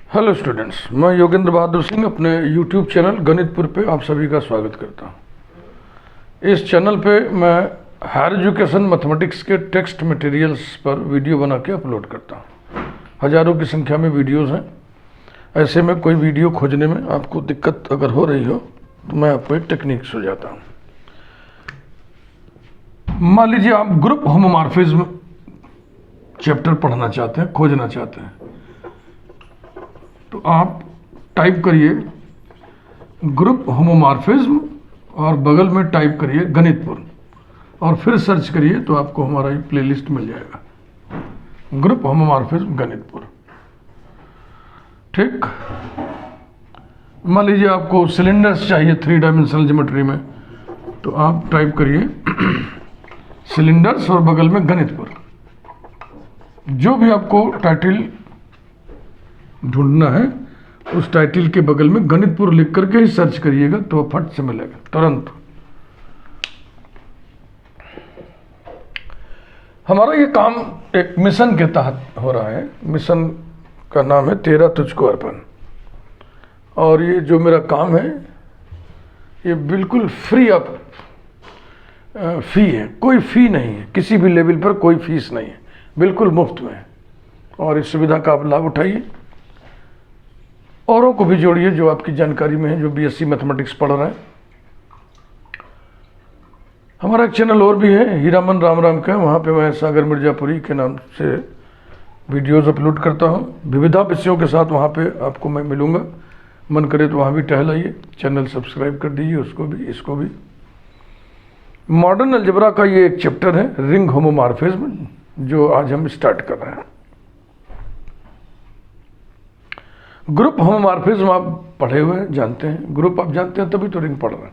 Hello students, मैं योगेंद्र बहादुर सिंह अपने YouTube channel गणितपुर पे आप सभी का स्वागत करता हूँ। इस चैनल पे मैं हायर एजुकेशन मैथमेटिक्स के टेक्स्ट मटेरियल्स पर वीडियो बना के अपलोड करता हूँ। हज़ारों की संख्या में वीडियोस हैं। ऐसे में कोई वीडियो खोजने में आपको दिक्कत अगर हो रही हो तो मैं आपको एक टेक्निक सुझाता हूँ। मान लीजिए आप ग्रुप होमोमॉर्फिज्म चैप्टर पढ़ना चाहते हैं, खोजना चाहते हैं, तो आप टाइप करिए ग्रुप होमोमॉर्फिज्म और बगल में टाइप करिए गणितपुर और फिर सर्च करिए तो आपको हमारा ये प्लेलिस्ट मिल जाएगा, ग्रुप होमोमॉर्फिज्म गणितपुर। ठीक, मान लीजिए आपको सिलेंडर्स चाहिए 3 डायमेंशनल ज्योमेट्री में, तो आप टाइप करिए सिलेंडर्स और बगल में गणितपुर। जो भी आपको टाइटल ढूंढना है उस टाइटल के बगल में गणितपुर लिख करके ही सर्च करिएगा तो फट से मिलेगा तुरंत। हमारा ये काम एक मिशन के तहत हो रहा है। मिशन का नाम है 13 तुझको अर्पण। और ये जो मेरा काम है ये बिल्कुल फ्री ऑफ फी है, कोई फी नहीं है, किसी भी लेवल पर कोई फीस नहीं है, बिल्कुल मुफ्त में है। और इस सुविधा का आप लाभ उठाइए, औरों को भी जोड़िए जो आपकी जानकारी में है, जो बीएससी मैथमेटिक्स पढ़ रहे हैं। हमारा एक चैनल और भी है हीरामन राम का, वहाँ पे मैं सागर मिर्जापुरी के नाम से वीडियोस अपलोड करता हूँ। विविधा विषयों के साथ वहाँ पे आपको मैं मिलूँगा। मन करे तो वहाँ भी टहल आइए। चैनल सब्सक्राइब कर दीजिए, उसको भी इसको भी। मॉडर्न अलजेब्रा का ये एक चैप्टर है रिंग होमोमॉर्फिज्म, जो आज हम स्टार्ट कर रहे हैं। ग्रुप होमोमॉर्फिज्म आप पढ़े हुए हैं, जानते हैं। ग्रुप आप जानते हैं तभी तो रिंग पढ़ रहे हैं।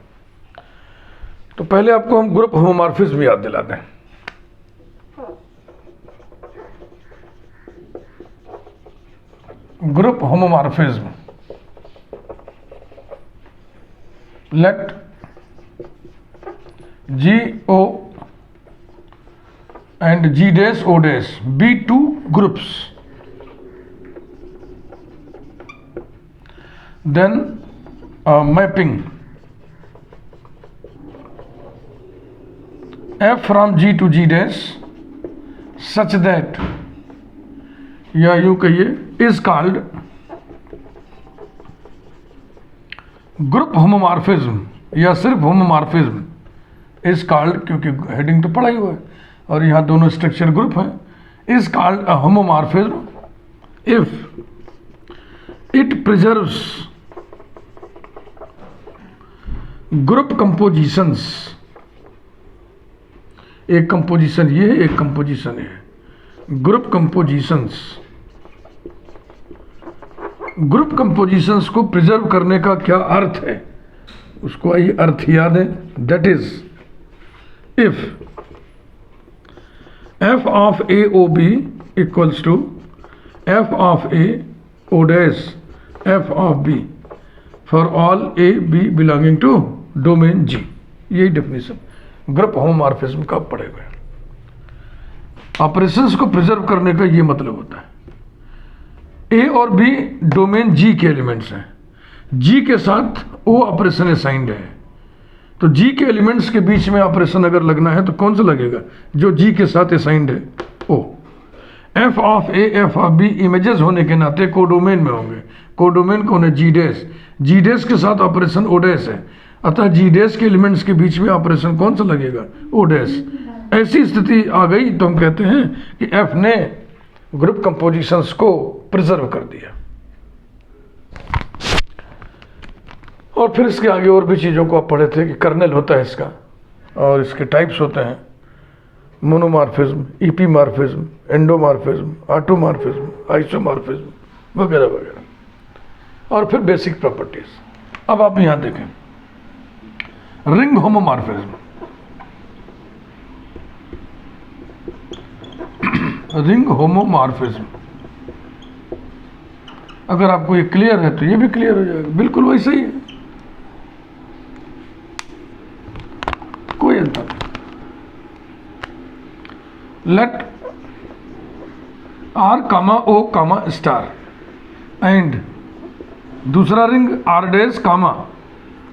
तो पहले आपको हम ग्रुप होमोमॉर्फिज्म याद दिला दें। Group homomorphism, let G O and G dash O dash be two groups, then mapping F from G to G dash such that, या यूं कहिए, is called ग्रुप होमोमॉर्फिज्म या सिर्फ होमोमॉर्फिज्म। इज कॉल्ड, क्योंकि heading तो पढ़ा ही हुआ है और यहाँ दोनों स्ट्रक्चर ग्रुप हैं। Is called a homomorphism if it preserves group compositions. एक कंपोजिशन ये है, एक कंपोजिशन ये है। ग्रुप कंपोजिशंस, ग्रुप कंपोजिशंस को प्रिजर्व करने का क्या अर्थ है, उसको आइए अर्थ याद है। That is if f of a o b equals to f of a o dash f of b for all a b belonging to domain G। यही डेफिनेशन ग्रुप होमोमॉर्फिज्म का पढ़े हुए। ऑपरेशंस को प्रिजर्व करने का ये मतलब होता है। a और b डोमेन G के एलिमेंट्स हैं। G के साथ o ऑपरेशन असाइंड है, तो G के एलिमेंट्स के बीच में ऑपरेशन अगर लगना है तो कौन सा लगेगा, जो G के साथ असाइंड है O। F of A F of B images होने के नाते कोडोमेन में होंगे। कोडोमेन कौन है, G डैश। G डैश के साथ ऑपरेशन O डैश है, अतः G डैश के एलिमेंट्स के बीच में ऑपरेशन कौन सा लगेगा, O डैश। ऐसी स्थिति आ गई तो हम कहते हैं कि F ने ग्रुप कंपोजिशंस को प्रिजर्व कर दिया। और फिर इसके आगे और भी चीज़ों को आप पढ़े थे कि कर्नेल होता है इसका, और इसके टाइप्स होते हैं मोनोमॉर्फिज्म, ईपीमॉर्फिज्म, एंडोमॉर्फिज्म, ऑटोमॉर्फिज्म, आइसोमॉर्फिज्म वगैरह वगैरह। और फिर बेसिक प्रॉपर्टीज। अब आप यहाँ देखें रिंग होमोमॉर्फिज्म। रिंग होमोमॉर्फिज्म, अगर आपको ये क्लियर है तो ये भी क्लियर हो जाएगा, बिल्कुल वैसे ही है, कोई अंतर नहीं। Let R, O, star and दूसरा ring R dash comma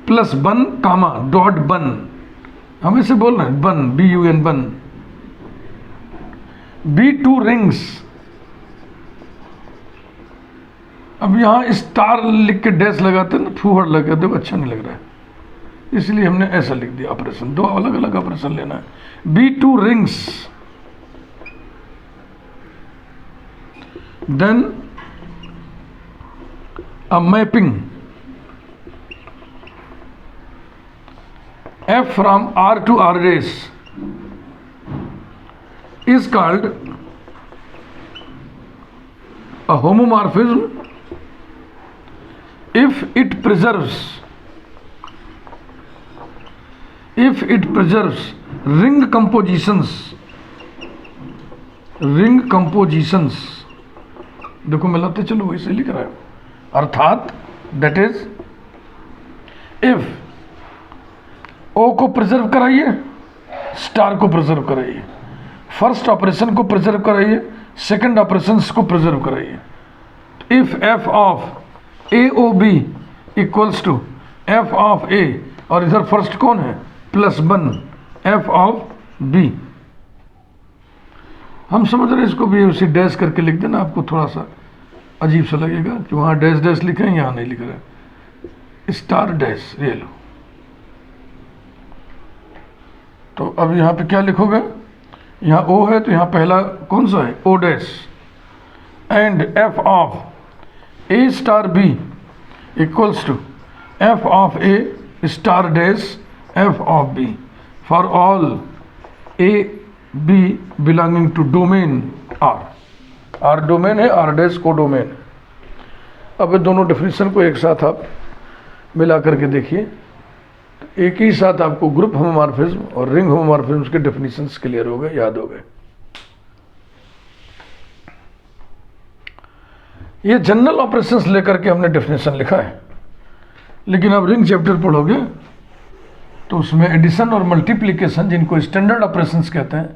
plus one comma dot बन, हम इसे बोल रहे हैं बन, BUN बन। B2 रिंग्स, अब यहाँ स्टार लिख के डैश लगाते हैं ना, फूहड़ लगा दो, अच्छा नहीं लग रहा है, इसलिए हमने ऐसा लिख दिया ऑपरेशन। दो अलग अलग ऑपरेशन लेना है। B2 rings, then a mapping F from R to R dash is called a homomorphism if it preserves ring compositions, देखो मिलाते चलो वैसे लिख रहा है, अर्थात दैट इज इफ ओ को प्रिजर्व कराइए, स्टार को प्रिजर्व कराइए, फर्स्ट ऑपरेशन को प्रिजर्व कराइए, सेकंड ऑपरेशन को प्रिजर्व कराइए। If f of a o b equals to f of a, और इधर फर्स्ट कौन है, plus one f of b. हम समझ रहे इसको भी उसी डैश करके लिख देना, आपको थोड़ा सा अजीब सा लगेगा कि वहाँ डैश डैश लिखे हैं, यहाँ नहीं लिख रहे, स्टार डैश, ये लो। तो अब यहाँ पे क्या लिखोगे, यहाँ ओ है तो यहाँ पहला कौन सा है, o dash, and f of a star b equals to f of a star dash f of b for all a b belonging to domain r. R domain है, आर डैश को डोमेन है। अब दोनों definition को एक साथ आप मिला करके देखिए, एक ही साथ आपको ग्रुप होमोमॉर्फिज्म और रिंग होमोमॉर्फिज्म के डेफिनेशंस क्लियर हो गए, याद हो गए। ये जनरल ऑपरेशंस लेकर के हमने डेफिनेशन लिखा है, लेकिन अब रिंग चैप्टर पढ़ोगे तो उसमें एडिशन और मल्टीप्लिकेशन, जिनको स्टैंडर्ड ऑपरेशंस कहते हैं,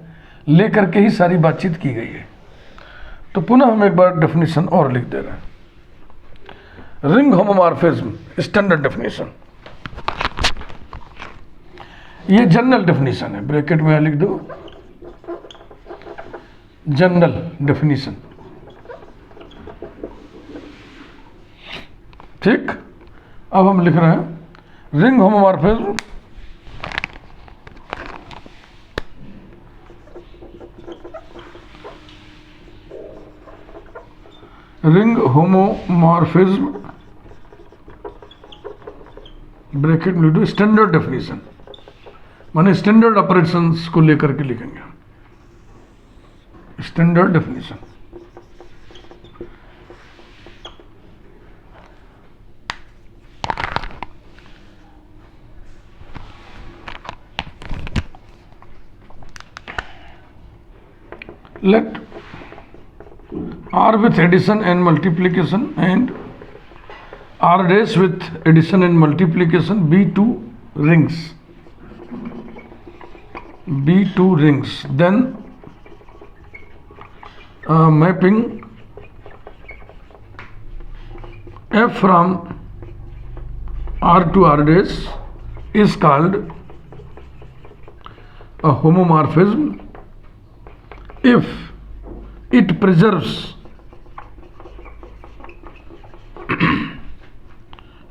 लेकर के ही सारी बातचीत की गई है। तो पुनः हम एक बार डेफिनेशन और लिख दे रहे हैं। रिंग होमोमॉर्फिज्म स्टैंडर्ड डेफिनेशन, ये जनरल डेफिनेशन है, ब्रैकेट में लिख दो जनरल डेफिनेशन, ठीक। अब हम लिख रहे हैं रिंग होमोमॉर्फिज्म ब्रैकेट में लिख दो स्टैंडर्ड डेफिनेशन, माने स्टैंडर्ड ऑपरेशंस को लेकर के लिखेंगे standard definition. Let R with addition and multiplication and R dash with addition and multiplication be two rings. Then mapping F from R to R dash is called a homomorphism if it preserves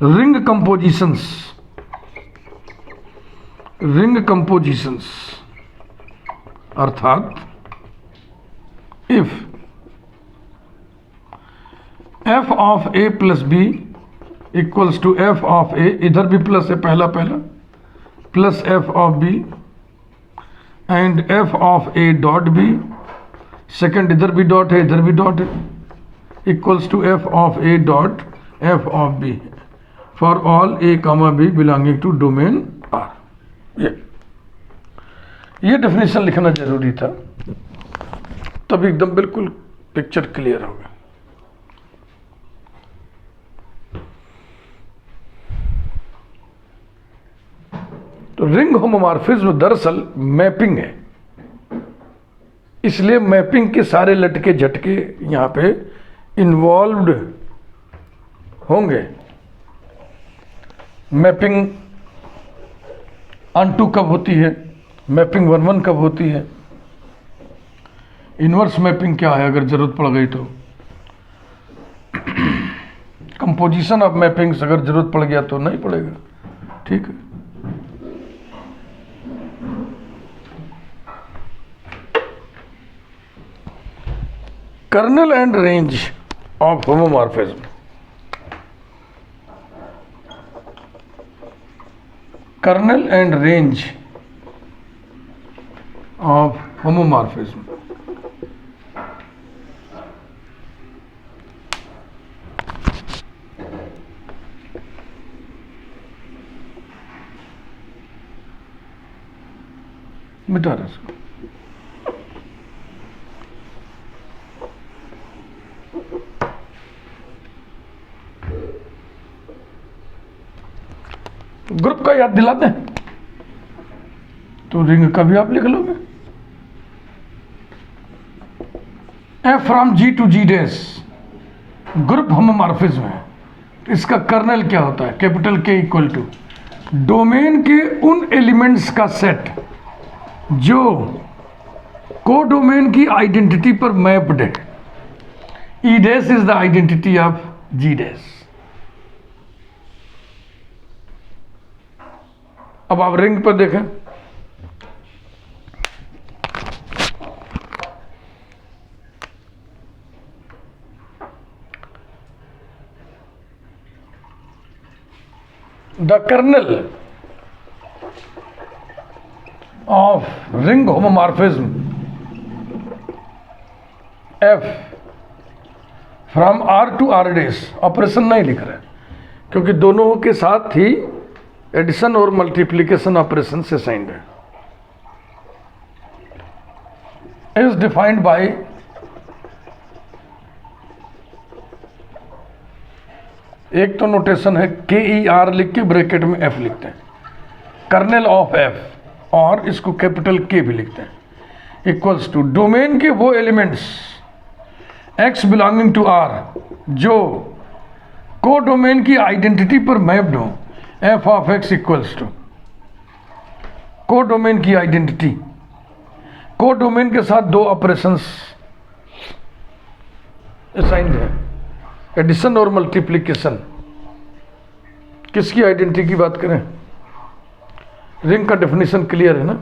ring compositions, अर्थात if f of a plus b equals to f of a, इधर भी plus है पहला plus f of b and f of a dot b, second इधर भी dot है इधर भी डॉट है, equals to f of a dot f of b for all a comma b belonging to domain r. ये definition लिखना जरूरी था, तब एकदम बिल्कुल पिक्चर क्लियर होगा। तो रिंग होमोमॉर्फिज्म दरअसल मैपिंग है, इसलिए मैपिंग के सारे लटके झटके यहाँ पे इन्वॉल्व्ड होंगे। मैपिंग ऑन टू कब होती है, मैपिंग 1-1 कब होती है, इन्वर्स मैपिंग क्या है अगर जरूरत पड़ गई तो, कंपोजिशन ऑफ मैपिंग्स अगर जरूरत पड़ गया तो नहीं पड़ेगा। ठीक है, kernel and range of homomorphism. Kernel and range of homomorphism. मिटा रहे इसको। ग्रुप का याद दिलाते हैं तो रिंग का भी आप लिख लोगे। F from g to g dash group homomorphism है। इसका कर्नल क्या होता है, कैपिटल के इक्वल टू डोमेन के उन एलिमेंट्स का सेट जो कोडोमेन की आइडेंटिटी पर मैप्ड है। E dash is the identity of g dash. अब आप रिंग पर देखें, the kernel of ring homomorphism f from are to are dash, operation नहीं लिख रहे क्योंकि दोनों के साथ ही एडिशन और मल्टीप्लिकेशन ऑपरेशन से साइंड है। इज डिफाइंड बाय एक तो नोटेशन है के ई आर लिख के ब्रैकेट में एफ लिखते हैं, कर्नल ऑफ एफ, और इसको कैपिटल के भी लिखते हैं, इक्वल्स टू डोमेन के वो elements x belonging to R जो को डोमेन की आइडेंटिटी पर मैप्ड हो। F of x equals to codomain की आइडेंटिटी, को डोमेन के साथ दो ऑपरेशंस असाइंड है, एडिशन और मल्टीप्लिकेशन। किसकी आइडेंटिटी की बात करें, रिंग का डेफिनेशन क्लियर है ना।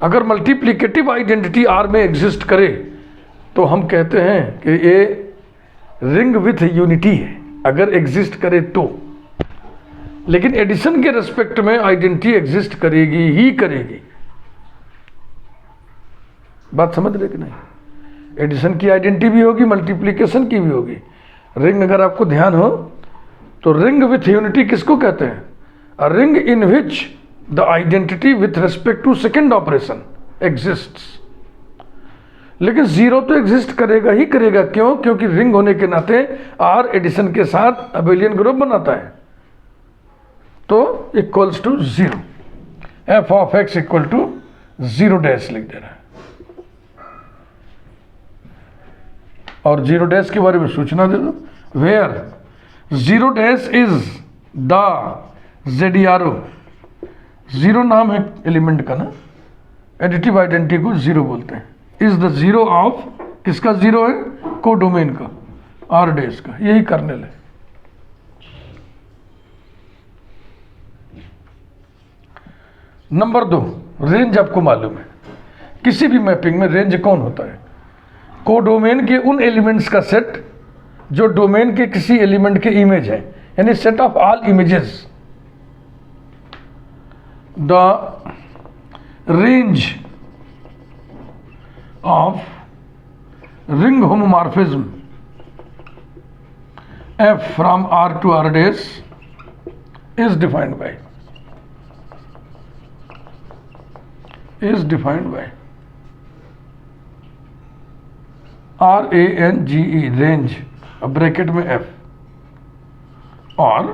अगर मल्टीप्लिकेटिव आइडेंटिटी आर में एग्जिस्ट करे तो हम कहते हैं कि ये रिंग विथ यूनिटी है, अगर एग्जिस्ट करे तो। लेकिन एडिशन के रेस्पेक्ट में आइडेंटिटी एग्जिस्ट करेगी ही करेगी। बात समझ रहे कि नहीं, एडिशन की आइडेंटिटी भी होगी, मल्टीप्लिकेशन की भी होगी। रिंग अगर आपको ध्यान हो तो रिंग विथ यूनिटी किसको कहते हैं, a ring in which the identity with respect to second operation exists. लेकिन जीरो तो एग्जिस्ट करेगा ही करेगा, क्यों, क्योंकि रिंग होने के नाते आर एडिशन के साथ अबेलियन ग्रुप बनाता है, तो equals to zero. F of x equal to zero dash लिख दे रहा है। और जीरो डैश के बारे में सूचना दे दो, where zero dash is the जेडियारो। जीरो नाम है एलिमेंट का ना, एडिटिव आइडेंटिटी को जीरो बोलते हैं। इज द जीरो ऑफ, किसका जीरो है, कोडोमेन का, आर डैश का, यही कर्नल है। नंबर 2, रेंज आपको मालूम है, किसी भी मैपिंग में रेंज कौन होता है, कोडोमेन के उन एलिमेंट्स का सेट जो डोमेन के किसी एलिमेंट के इमेज है, यानी set of all images. The range of ring homomorphism f from are to are dash is defined by RANGE, range, bracket में F, और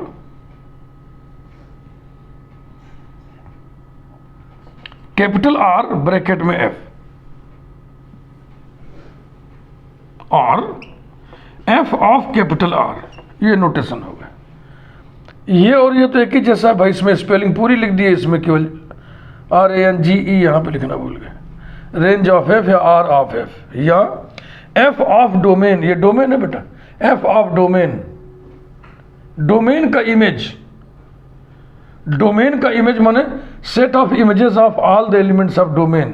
कैपिटल R ब्रैकेट में F, और एफ ऑफ कैपिटल आर, ये notation होगा। ये और ये तो एक ही जैसा है भाई, इसमें स्पेलिंग पूरी लिख दी है, इसमें केवल RANGE यहाँ पे लिखना भूल गए। रेंज ऑफ एफ या आर ऑफ एफ या एफ ऑफ डोमेन, ये डोमेन है बेटा, एफ ऑफ डोमेन, डोमेन का इमेज, डोमेन का इमेज माने set of images of all the elements of domain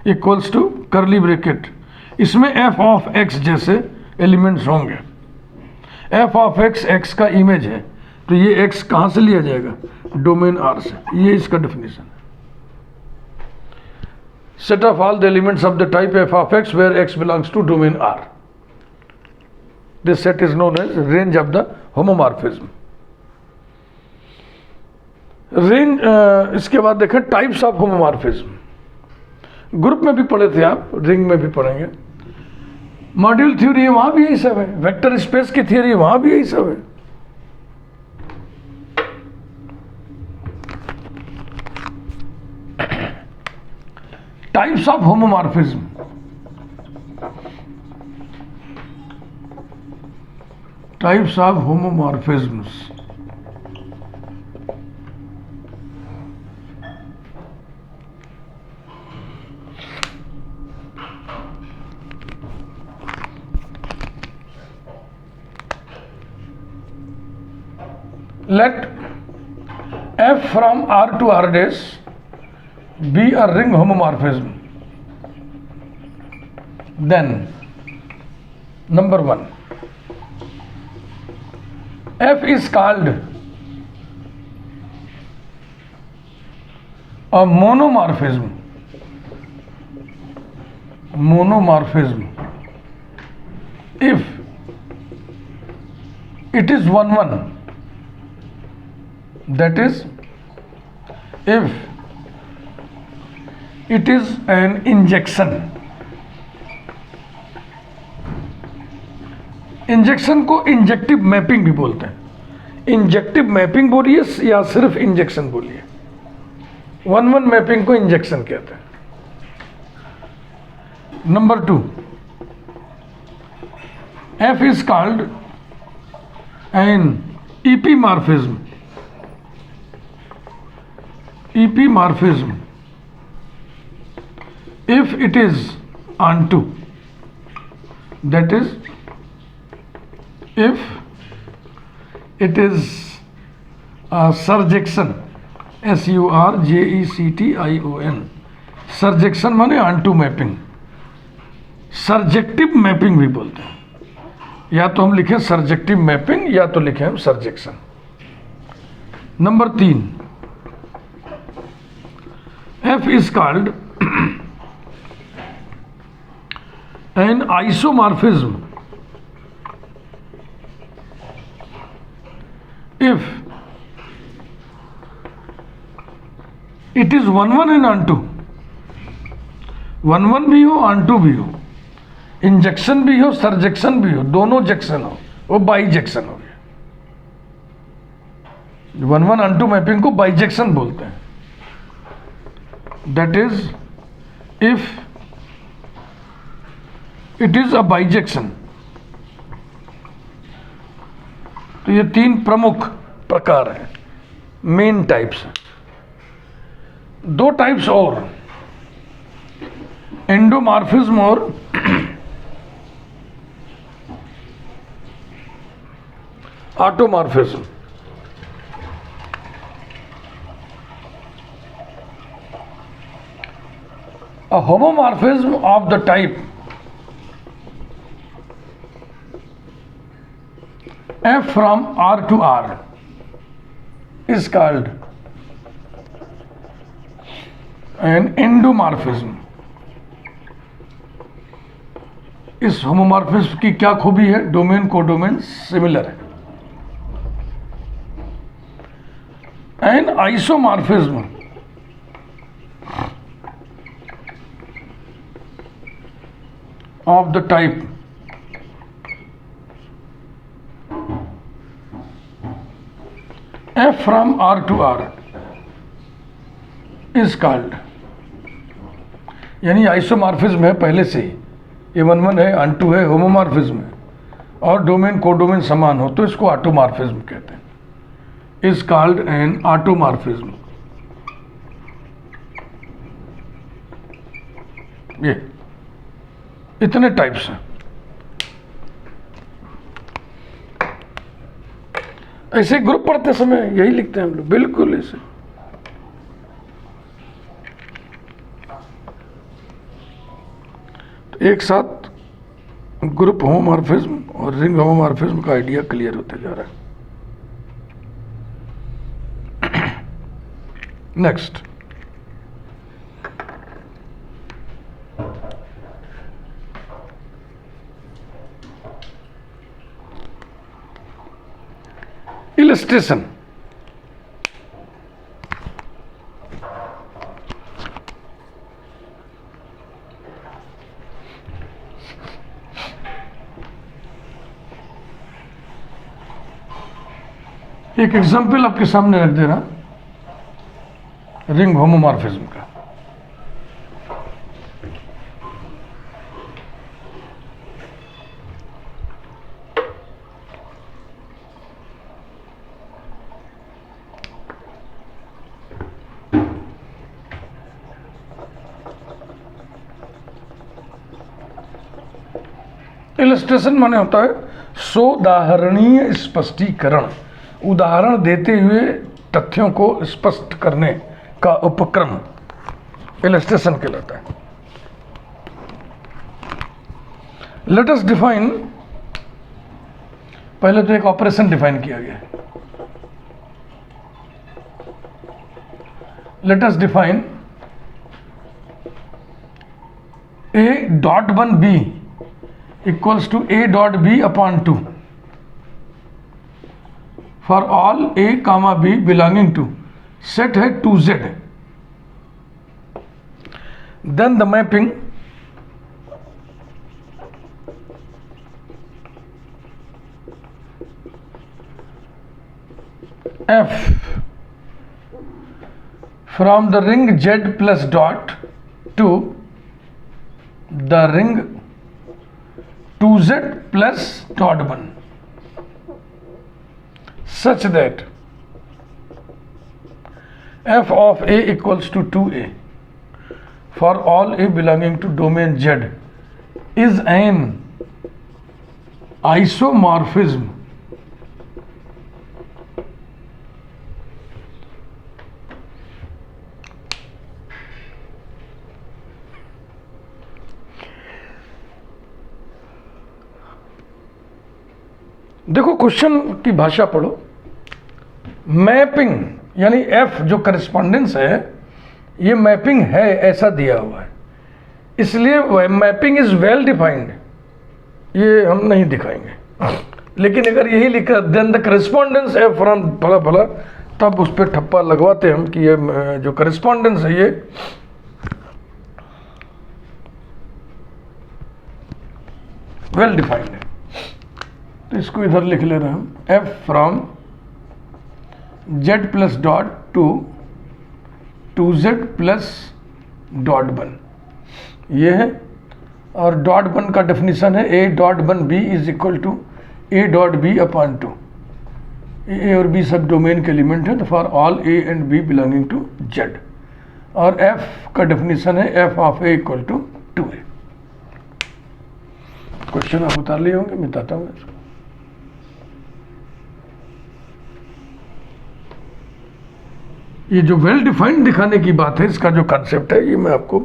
equals to curly bracket, इसमें एफ ऑफ एक्स जैसे एलिमेंट्स होंगे। एफ ऑफ एक्स एक्स का इमेज है, तो ये एक्स कहां से लिया जाएगा, डोमेन आर से, ये इसका डेफिनेशन है। Set of all the elements of the type f of x where x belongs to domain R, this set is known as range of the homomorphism. Range, इसके बाद देखें टाइप्स ऑफ होमोमॉर्फिज्म, ग्रुप में भी पढ़े थे आप, ring में भी पढ़ेंगे। मॉड्यूल थ्योरी है, वहां भी यही सब है, वेक्टर स्पेस की थ्योरी वहां भी यही सब है। Types of homomorphism, types of homomorphisms, let f from R to R dash be a ring homomorphism, then number 1, f is called a monomorphism, monomorphism if it is 1-1, that is if it is an injection, injection को injective mapping भी बोलते हैं, injective mapping बोलिए या सिर्फ injection बोलिए, 1-1 mapping को injection कहते हैं। Number 2, F is called an epimorphism, epimorphism if it is onto, that is if it is a surjection, surjectation, surjection माने onto मैपिंग, सर्जेक्टिव मैपिंग भी बोलते हैं, या तो हम लिखें सर्जेक्टिव मैपिंग या तो लिखें हम surjection. Number 3, F is called an isomorphism if it is 1-1 and onto, 1-1 भी हो onto भी हो, इंजेक्शन भी हो सर्जेक्शन भी हो, दोनों जेक्शन हो, वो बाइजेक्शन हो गया। 1-1 onto मैपिंग को बाइजेक्शन बोलते हैं, that is if it is a bijection। तो ये 3 प्रमुख प्रकार हैं, मेन टाइप्स। 2 टाइप्स और, एंडोमॉर्फिज्म और automorphism. A homomorphism of the type F from R to R is called an endomorphism। इस होमोमॉर्फिज्म की क्या खूबी है, डोमेन कोडोमेन सिमिलर है। N isomorphism of the type F from R to R is called, यानी isomorphism है पहले से ही, ये 1 1 है, अनटू है, होमोमॉर्फिज्म है, और डोमेन कोडोमेन समान हो तो इसको ऑटोमॉर्फिज्म कहते हैं, इज कॉल्ड एन ऑटोमॉर्फिज्म। ये इतने टाइप्स हैं। ऐसे ग्रुप पढ़ते समय यही लिखते हैं हम लोग, बिल्कुल ऐसे। तो एक साथ ग्रुप होमोमॉर्फिज्म और रिंग होमोमॉर्फिज्म का आइडिया क्लियर होते जा रहा है। Next, illustration. एक एग्जाम्पल आपके सामने रख दे रहा, रिंग होमोमॉर्फिज्म का। इलस्ट्रेशन माने होता है सोदाहरणीय स्पष्टीकरण, उदाहरण देते हुए तथ्यों को स्पष्ट करने का उपक्रम इलस्ट्रेशन कहलाता है। लेट अस डिफाइन, पहले तो एक ऑपरेशन डिफाइन किया गया है। Late us define a dot 1 b equals to a dot b upon 2 for all a comma b belonging to set है 2z, then the mapping f from the ring z plus dot to the ring 2z plus dot 1 such that f of a equals to 2a for all a belonging to domain z is an isomorphism देखो question की भाषा पढ़ो। Mapping यानी F जो correspondence है, ये mapping है ऐसा दिया हुआ है, इसलिए मैपिंग इज वेल डिफाइंड, ये हम नहीं दिखाएंगे। लेकिन अगर यही लिखा then the correspondence f from फला फला, तब उस पर ठप्पा लगवाते हम कि ये जो करस्पॉन्डेंस है ये वेल डिफाइंड है। तो इसको इधर लिख ले रहे हम, F from Z plus dot to 2z plus dot 1 ये है, और डॉट 1 का डेफिनेशन है a dot 1 b is equal to a dot b upon 2। A और बी सब डोमेन के एलिमेंट है, तो for all a and b belonging to z, और f का डेफिनेशन है f of a equal to 2a। Question आप उतार लिए होंगे, मैं बताता हूँ इसको। ये जो वेल डिफाइंड दिखाने की बात है, इसका जो कॉन्सेप्ट है, ये मैं आपको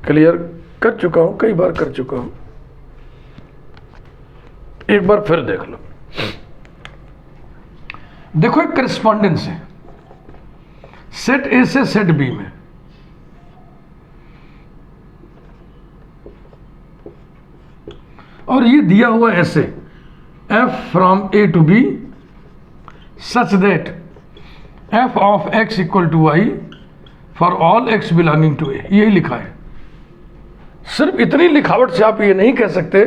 क्लियर कर चुका हूं, कई बार कर चुका हूं, एक बार फिर देख लो। देखो एक करस्पॉन्डेंस है सेट ए से सेट बी में, और ये दिया हुआ ऐसे f from a to b such that f of x equal to y for all x belonging to a, यही लिखा है। सिर्फ इतनी लिखावट से आप ये नहीं कह सकते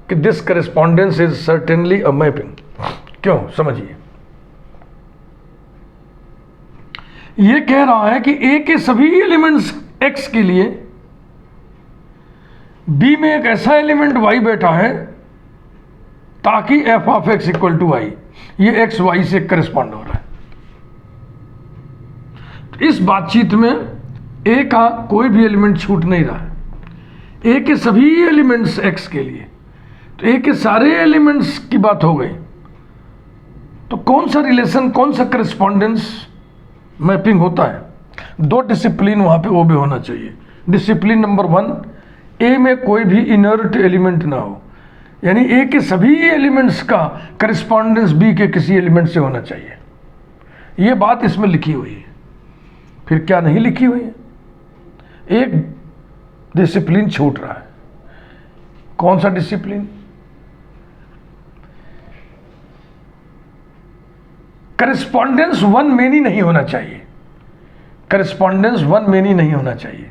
कि this correspondence is certainly a mapping. क्यों, समझिए। ये कह रहा है कि a के सभी एलिमेंट्स x के लिए बी में एक ऐसा एलिमेंट y बैठा है ताकि f of x equal to y, ये एक्स वाई से करस्पॉन्ड हो रहा है। तो इस बातचीत में ए का कोई भी एलिमेंट छूट नहीं रहा है, ए के सभी एलिमेंट्स एक्स के लिए, तो ए के सारे एलिमेंट्स की बात हो गई। तो कौन सा रिलेशन, कौन सा करस्पॉन्डेंस मैपिंग होता है? दो डिसिप्लिन वहां पे वो भी होना चाहिए। डिसिप्लिन नंबर 1, ए में कोई भी इनर्ट एलिमेंट ना हो, यानी ए के सभी एलिमेंट्स का करस्पॉन्डेंस बी के किसी एलिमेंट से होना चाहिए। ये बात इसमें लिखी हुई है। फिर क्या नहीं लिखी हुई है? एक डिसिप्लिन छूट रहा है। कौन सा डिसिप्लिन? करस्पॉन्डेंस वन मेनी नहीं होना चाहिए। करस्पॉन्डेंस वन मेनी नहीं होना चाहिए,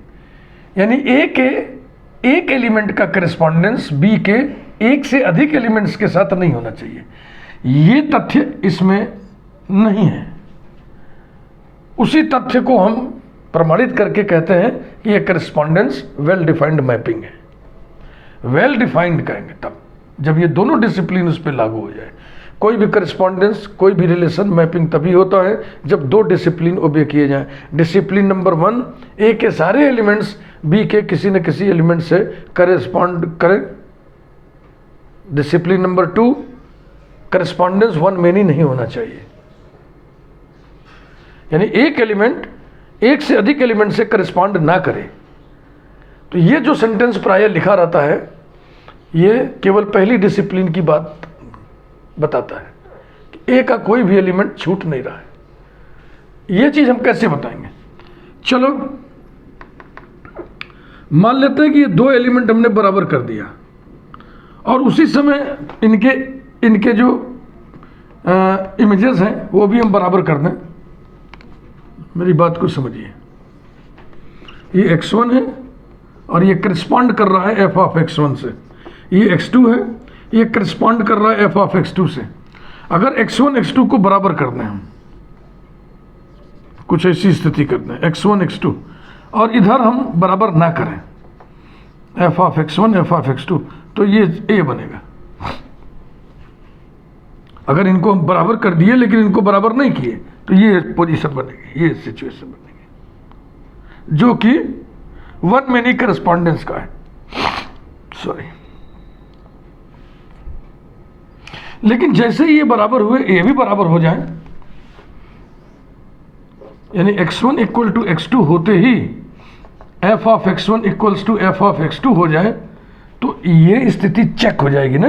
यानी ए के एक एलिमेंट का करस्पॉन्डेंस बी के एक से अधिक एलिमेंट्स के साथ नहीं होना चाहिए। ये तथ्य इसमें नहीं है। उसी तथ्य को हम प्रमाणित करके कहते हैं कि यह करस्पॉन्डेंस वेल डिफाइंड मैपिंग है। वेल डिफाइंड कहेंगे तब जब ये दोनों डिसिप्लिन उस पर लागू हो जाए। कोई भी करस्पॉन्डेंस, कोई भी रिलेशन मैपिंग तभी होता है जब दो डिसिप्लिन ओबे किए जाएं। डिसिप्लिन नंबर 1, ए के सारे एलिमेंट्स बी के किसी न किसी एलिमेंट से करस्पॉन्ड करें। Discipline number 2, correspondence one many नहीं होना चाहिए, यानी एक एलिमेंट एक से अधिक एलिमेंट से करस्पॉन्ड ना करे। तो ये जो सेंटेंस प्रायः लिखा रहता है, ये केवल पहली डिसिप्लिन की बात बताता है कि ए का कोई भी एलिमेंट छूट नहीं रहा है। ये चीज हम कैसे बताएंगे? चलो मान लेते हैं कि ये दो एलिमेंट हमने बराबर कर दिया और उसी समय इनके जो इमेजेस हैं वो भी हम बराबर कर दें। मेरी बात को समझिए, ये x1 है और ये करस्पॉन्ड कर रहा है f ऑफ x1 से। ये x2 है, ये करस्पॉन्ड कर रहा है f ऑफ x2 से। अगर x1 x2 को बराबर कर दें, हम कुछ ऐसी स्थिति कर दें x1 x2 और इधर हम बराबर ना करें f of x1 f of x2, तो ये a बनेगा। अगर इनको हम बराबर कर दिए लेकिन इनको बराबर नहीं किए तो ये पोजीशन बनेगी, ये सिचुएशन बनेगी, जो कि वन मेनी करस्पॉन्डेंस का है। सॉरी, लेकिन जैसे ये बराबर हुए, ये भी बराबर हो जाए, यानी x1 इक्वल टू x2 होते ही f of x1 equals to f of x2 हो जाए, तो ये स्थिति चेक हो जाएगी ना।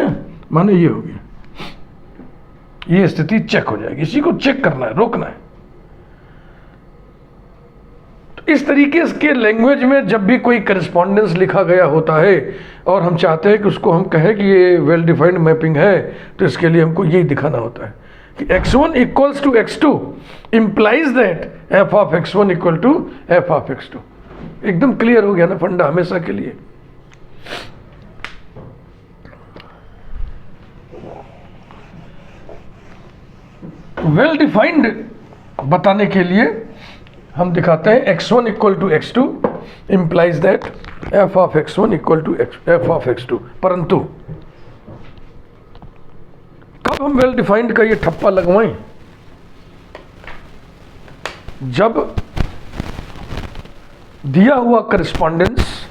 माने ये हो गया, ये स्थिति चेक हो जाएगी। इसी को चेक करना है, रोकना है। तो इस तरीके के लैंग्वेज में जब भी कोई करस्पॉन्डेंस लिखा गया होता है और हम चाहते हैं कि उसको हम कहें कि ये वेल डिफाइंड मैपिंग है, तो इसके लिए हमको यही दिखाना होता है कि x1 equals to x2 implies that f of x1 equal to f of x2। एकदम क्लियर हो गया ना फंडा हमेशा के लिए। वेल डिफाइंड बताने के लिए हम दिखाते हैं x1 equal to x2 implies that f of x1 equal to f of x2। परंतु कब हम वेल डिफाइंड का ये ठप्पा लगवाएं? जब दिया हुआ करस्पॉन्डेंस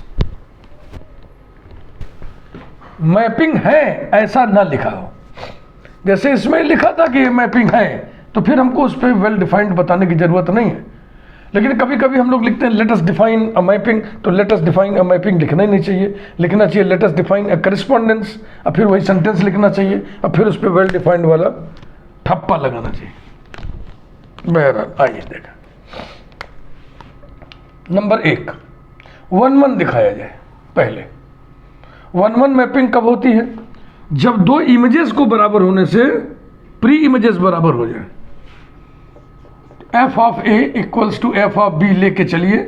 मैपिंग है ऐसा ना लिखा हो। जैसे इसमें लिखा था कि ये मैपिंग है, तो फिर हमको उस पर वेल डिफाइंड बताने की जरूरत नहीं है। लेकिन कभी कभी हम लोग लिखते हैं let us define a mapping, तो let us define a mapping लिखना ही नहीं चाहिए। लिखना चाहिए let us define a correspondence, और फिर वही सेंटेंस लिखना चाहिए और फिर उस पर वेल डिफाइंड वाला ठप्पा लगाना चाहिए। बहरहाल आइए देखा। नंबर 1, 1-1 दिखाया जाए। पहले 1-1 मैपिंग कब होती है? जब दो इमेजेस को बराबर होने से प्री इमेजेस बराबर हो जाए। f of a equals to f of b लेके चलिए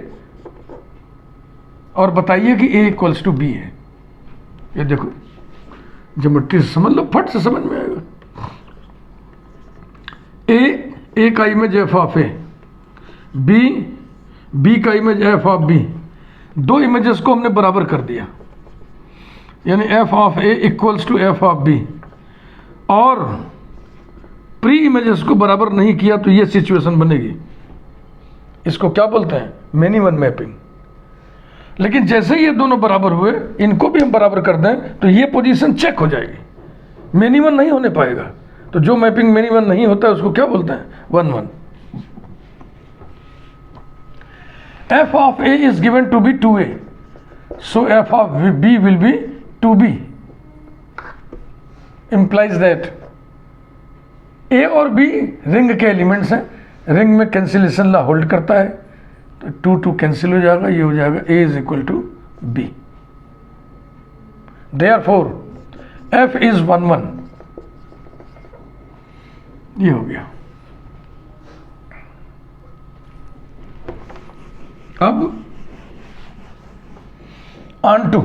और बताइए कि a इक्वल्स टू b है। ये देखो, ज्योमेट्री से समझ लो, फट से समझ में आएगा। a का image f of a, b का इमेज f ऑफ b, दो इमेजेस को हमने बराबर कर दिया। यानी f of a equals to f of b, और प्री इमेजेस को बराबर नहीं किया तो ये सिचुएशन बनेगी। इसको क्या बोलते हैं? Many one mapping. लेकिन जैसे ही ये दोनों बराबर हुए, इनको भी हम बराबर कर दें तो ये पोजीशन चेक हो जाएगी, मेनी वन नहीं होने पाएगा। तो जो मैपिंग मेनी वन नहीं होता है उसको क्या बोलते हैं? One one. F of a is given to b 2a, so f of b will be 2b, implies that a और बी रिंग के एलिमेंट्स हैं, रिंग में कैंसिलेशन ला होल्ड करता है, तो 2 कैंसिल हो जाएगा, ये हो जाएगा a is equal to b. Therefore f इज 1 1, ये हो गया। अब onto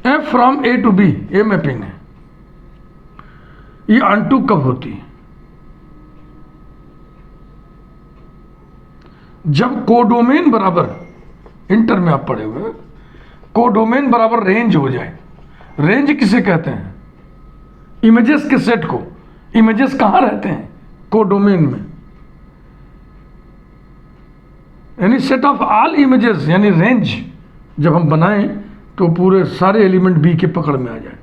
f from a to b, a mapping है। ये ऑन टू कब होती है? जब कोडोमेन बराबर, इंटर में आप पढ़े हुए, कोडोमेन बराबर रेंज हो जाए। रेंज किसे कहते हैं? इमेजेस के सेट को। इमेजेस कहां रहते हैं? कोडोमेन में, यानी सेट ऑफ ऑल इमेजेस, यानी रेंज जब हम बनाएं तो पूरे सारे एलिमेंट बी के पकड़ में आ जाए।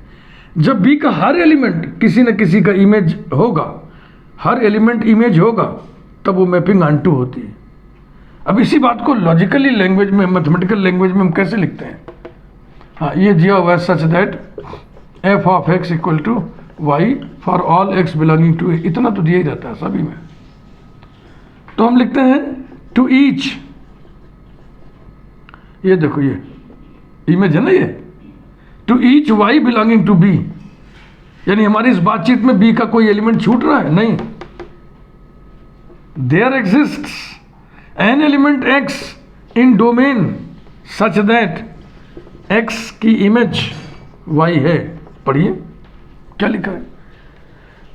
जब बी का हर एलिमेंट किसी न किसी का इमेज होगा, हर एलिमेंट इमेज होगा, तब वो मैपिंग ऑन टू होती है। अब इसी बात को लॉजिकली लैंग्वेज में, मैथमेटिकल लैंग्वेज में हम कैसे लिखते हैं? हाँ, ये दिया हुआ है such that f of x equal to y for all x belonging to a. इतना तो दिया ही रहता है सभी में। तो हम लिखते हैं टू ईच, ये देखो ये इमेज है ना, ये to each y belonging to b, यानी हमारी इस बातचीत में बी का कोई एलिमेंट छूट रहा है? नहीं। There exists an element x in domain such that x की इमेज वाई है। पढ़िए क्या लिखा है?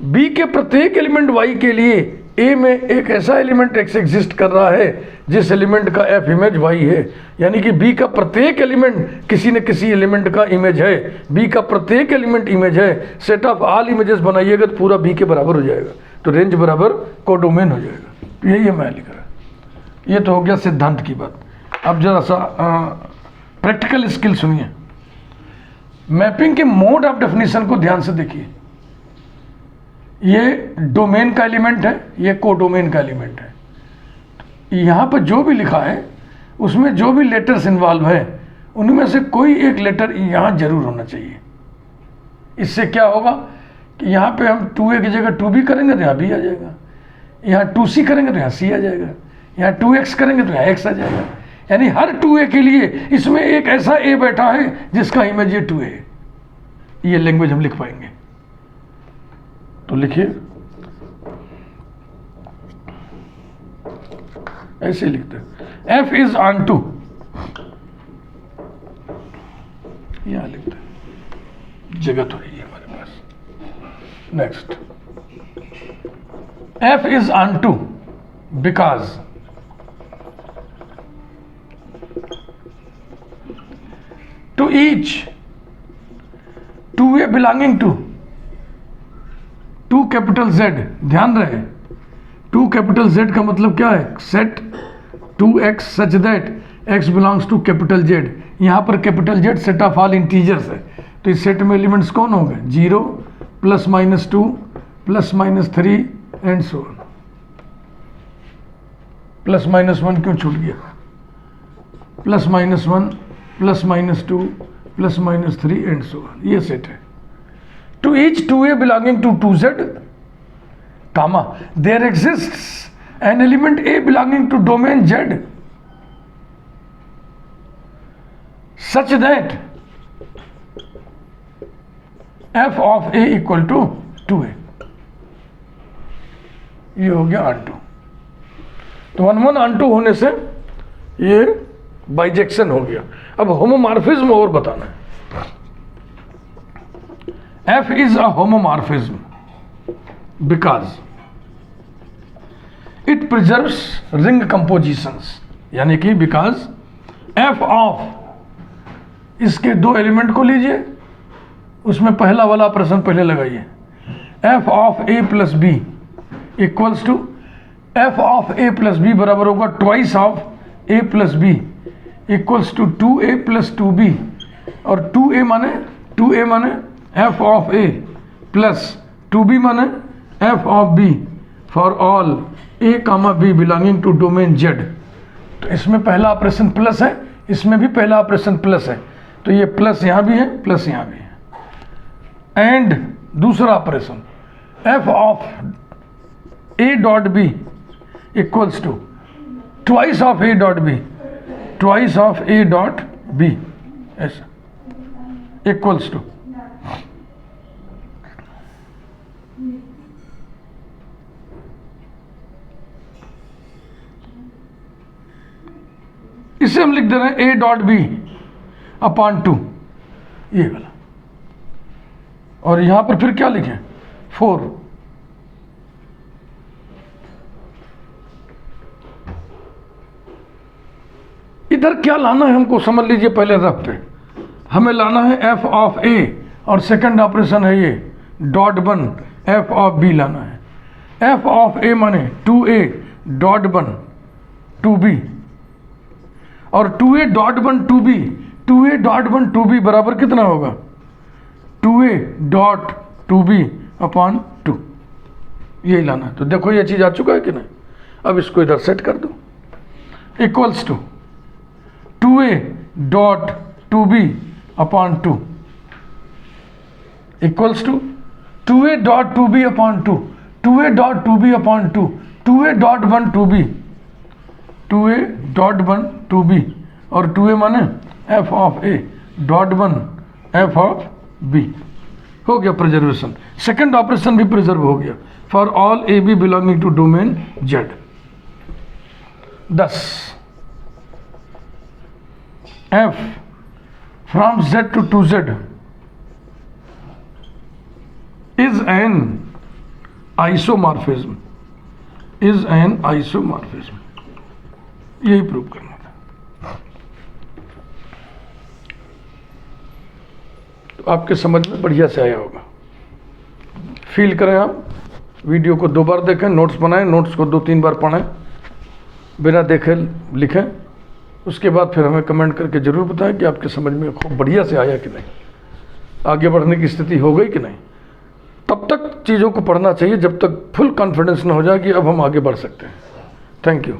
बी के प्रत्येक एलिमेंट वाई के लिए ए में एक ऐसा एलिमेंट एक्स एग्जिस्ट कर रहा है जिस एलिमेंट का एफ इमेज वाई है। यानी कि बी का प्रत्येक एलिमेंट किसी न किसी एलिमेंट का इमेज है। बी का प्रत्येक एलिमेंट इमेज है। सेट ऑफ ऑल इमेजेस बनाइएगा तो पूरा बी के बराबर हो जाएगा, तो रेंज बराबर कोडोमेन हो जाएगा। तो यही है मैं लिख रहा। ये तो हो गया सिद्धांत की बात। अब जरा सा प्रैक्टिकल स्किल सुनिए। मैपिंग के मोड ऑफ डेफिनेशन को ध्यान से देखिए। ये डोमेन का एलिमेंट है, ये कोडोमेन का एलिमेंट है। यहाँ पर जो भी लिखा है उसमें जो भी लेटर्स इन्वॉल्व है उनमें से कोई एक लेटर यहाँ जरूर होना चाहिए। इससे क्या होगा कि यहाँ पे हम 2a की जगह 2b करेंगे तो यहाँ b आ जाएगा, यहाँ 2c करेंगे तो यहाँ c आ जाएगा, यहाँ 2x करेंगे तो यहाँ x आ जाएगा। यानी हर 2a के लिए इसमें एक ऐसा a बैठा है जिसका इमेज ये 2a है। ये लैंग्वेज हम लिख पाएंगे। तो लिखिए, ऐसे लिखते हैं f इज ऑन टू, यहां लिखते हैं, जगह तो है हमारे पास। Next, f is onto because to each 2a belonging to 2 capital Z, ध्यान रहे 2 कैपिटल Z का मतलब क्या है? Set 2x such that x belongs to capital Z। यहाँ पर capital Z set of all integers है, तो इस सेट में एलिमेंट्स कौन होंगे? 0 plus minus 2 plus minus 3 and so on. Plus minus 1 क्यों छूट गया? Plus minus 1 plus minus 2 plus minus 3 and so on. ये सेट है। To each 2a belonging to 2z, comma, there exists an element a belonging to domain z such that f of a equal to 2a। ये हो गया on to. तो 1 1 on to होने से ये bijection हो गया। अब होमोमॉर्फिज्म और बताना है। F is a homomorphism because it preserves ring compositions, यानी कि बिकॉज एफ ऑफ इसके दो एलिमेंट को लीजिए, उसमें पहला वाला ऑपरेशन पहले लगाइए, f of a plus b equals to f of a plus b बराबर होगा twice of a plus b equals to 2a plus 2b, और 2a माने f of a plus 2b माने f of b for all a comma b belonging to domain z। तो इसमें पहला operation plus है, इसमें भी पहला ऑपरेशन प्लस है, तो ये प्लस यहाँ भी है प्लस यहाँ भी है। एंड दूसरा operation f of a dot b equals to twice of a dot b, twice of a dot b, ऐसा इक्वल्स टू इसे हम लिख दे रहे हैं ए डॉट बी अपॉन 2, ये वाला, और यहां पर फिर क्या लिखें 4। इधर क्या लाना है हमको समझ लीजिए, पहले रफ पे हमें लाना है एफ ऑफ ए, और सेकंड ऑपरेशन है ये डॉट 1 एफ ऑफ बी लाना है। एफ ऑफ ए माने 2a डॉट 1 2b, और 2a dot 1 2b, 2a dot 1 2b बराबर कितना होगा 2a डॉट 2b अपॉन 2, यही लाना है। तो देखो ये चीज़ आ चुका है कि नहीं, अब इसको इधर सेट कर दो, equals to 2a dot 2b upon 2 equals to 2a dot 2b upon 2, 2a dot 2b upon 2, 2a dot 1 2b, 2a dot 1 2b, और 2a माने f of a dot 1 f of b। हो गया preservation, second operation भी preserve हो गया for all a b belonging to domain z। 10 f from z to 2z is an isomorphism, is an isomorphism, यही prove करना था। तो आपके समझ में बढ़िया से आया होगा। फील करें आप, वीडियो को 2 बार देखें, नोट्स बनाएं, नोट्स को 2-3 बार पढ़ें, बिना देखे लिखें, उसके बाद फिर हमें कमेंट करके ज़रूर बताएं कि आपके समझ में खूब बढ़िया से आया कि नहीं, आगे बढ़ने की स्थिति हो गई कि नहीं। तब तक चीज़ों को पढ़ना चाहिए जब तक फुल कॉन्फिडेंस ना हो जाए कि अब हम आगे बढ़ सकते हैं। Thank you.